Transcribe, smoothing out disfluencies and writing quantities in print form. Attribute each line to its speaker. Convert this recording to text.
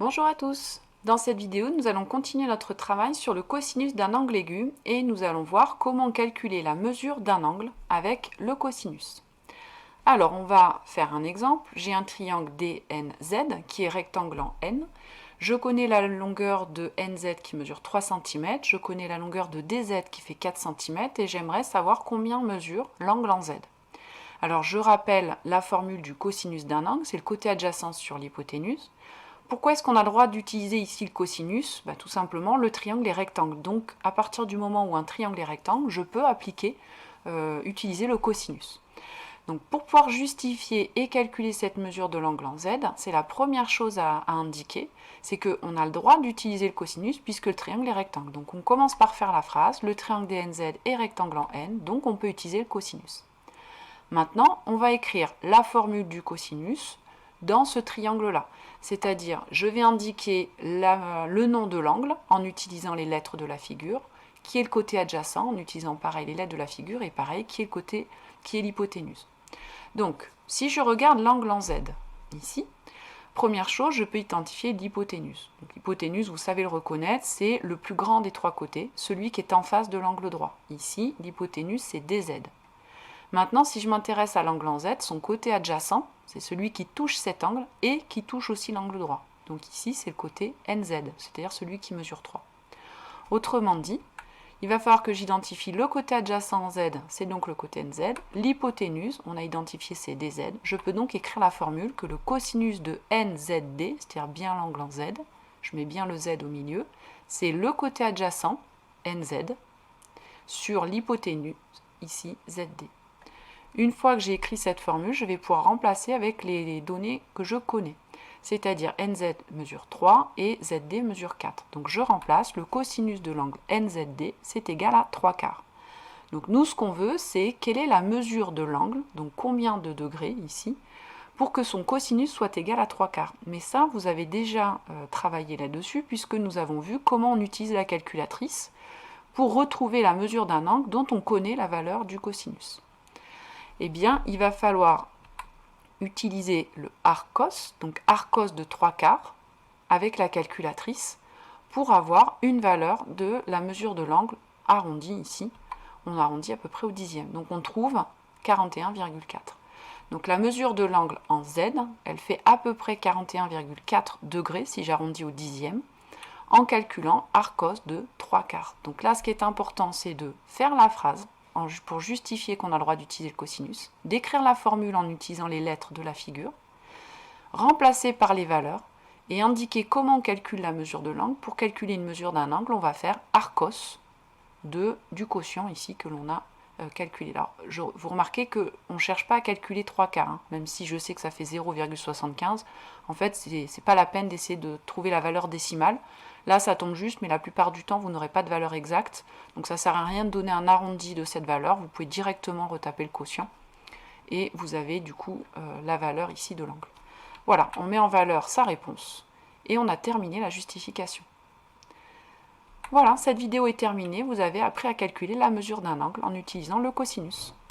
Speaker 1: Bonjour à tous. Dans cette vidéo, nous allons continuer notre travail sur le cosinus d'un angle aigu et nous allons voir comment calculer la mesure d'un angle avec le cosinus. Alors, on va faire un exemple. J'ai un triangle DNZ qui est rectangle en N. Je connais la longueur de NZ qui mesure 3 cm. Je connais la longueur de DZ qui fait 4 cm et j'aimerais savoir combien mesure l'angle en Z. Alors, je rappelle la formule du cosinus d'un angle, c'est le côté adjacent sur l'hypoténuse. Pourquoi est-ce qu'on a le droit d'utiliser ici le cosinus? Tout simplement, le triangle est rectangle. Donc, à partir du moment où un triangle est rectangle, je peux utiliser le cosinus. Donc, pour pouvoir justifier et calculer cette mesure de l'angle en Z, c'est la première chose à indiquer, c'est qu'on a le droit d'utiliser le cosinus puisque le triangle est rectangle. Donc, on commence par faire la phrase, le triangle DNZ est rectangle en N, donc on peut utiliser le cosinus. Maintenant, on va écrire la formule du cosinus dans ce triangle-là. C'est-à-dire, je vais indiquer le nom de l'angle en utilisant les lettres de la figure, qui est le côté adjacent, en utilisant pareil les lettres de la figure, et pareil, qui est l'hypoténuse. Donc, si je regarde l'angle en Z, ici, première chose, je peux identifier l'hypoténuse. L'hypoténuse, vous savez le reconnaître, c'est le plus grand des trois côtés, celui qui est en face de l'angle droit. Ici, l'hypoténuse, c'est DZ. Maintenant, si je m'intéresse à l'angle en Z, son côté adjacent, c'est celui qui touche cet angle et qui touche aussi l'angle droit. Donc ici, c'est le côté NZ, c'est-à-dire celui qui mesure 3. Autrement dit, il va falloir que j'identifie le côté adjacent en Z, c'est donc le côté NZ. L'hypoténuse, on a identifié c'est DZ. Je peux donc écrire la formule que le cosinus de NZD, c'est-à-dire bien l'angle en Z, je mets bien le Z au milieu, c'est le côté adjacent, NZ, sur l'hypoténuse, ici ZD. Une fois que j'ai écrit cette formule, je vais pouvoir remplacer avec les données que je connais. C'est-à-dire NZ mesure 3 et ZD mesure 4. Donc je remplace le cosinus de l'angle NZD, c'est égal à 3/4. Donc nous, ce qu'on veut, c'est quelle est la mesure de l'angle, donc combien de degrés ici, pour que son cosinus soit égal à 3/4. Mais ça, vous avez déjà travaillé là-dessus, puisque nous avons vu comment on utilise la calculatrice pour retrouver la mesure d'un angle dont on connaît la valeur du cosinus. Eh bien, il va falloir utiliser le arcos, donc arcos de 3/4, avec la calculatrice, pour avoir une valeur de la mesure de l'angle arrondi ici. On arrondit à peu près au dixième. Donc on trouve 41,4. Donc la mesure de l'angle en Z, elle fait à peu près 41,4 degrés, si j'arrondis au dixième, en calculant arcos de 3/4. Donc là, ce qui est important, c'est de faire la phrase, pour justifier qu'on a le droit d'utiliser le cosinus, d'écrire la formule en utilisant les lettres de la figure, remplacer par les valeurs et indiquer comment on calcule la mesure de l'angle. Pour calculer une mesure d'un angle, on va faire arcos du quotient ici que l'on a calculé. Alors, vous remarquez qu'on ne cherche pas à calculer 3/4, même si je sais que ça fait 0,75. En fait, ce n'est pas la peine d'essayer de trouver la valeur décimale. Là, ça tombe juste, mais la plupart du temps, vous n'aurez pas de valeur exacte. Donc, ça ne sert à rien de donner un arrondi de cette valeur. Vous pouvez directement retaper le quotient. Et vous avez du coup la valeur ici de l'angle. Voilà, on met en valeur sa réponse. Et on a terminé la justification. Voilà, cette vidéo est terminée. Vous avez appris à calculer la mesure d'un angle en utilisant le cosinus.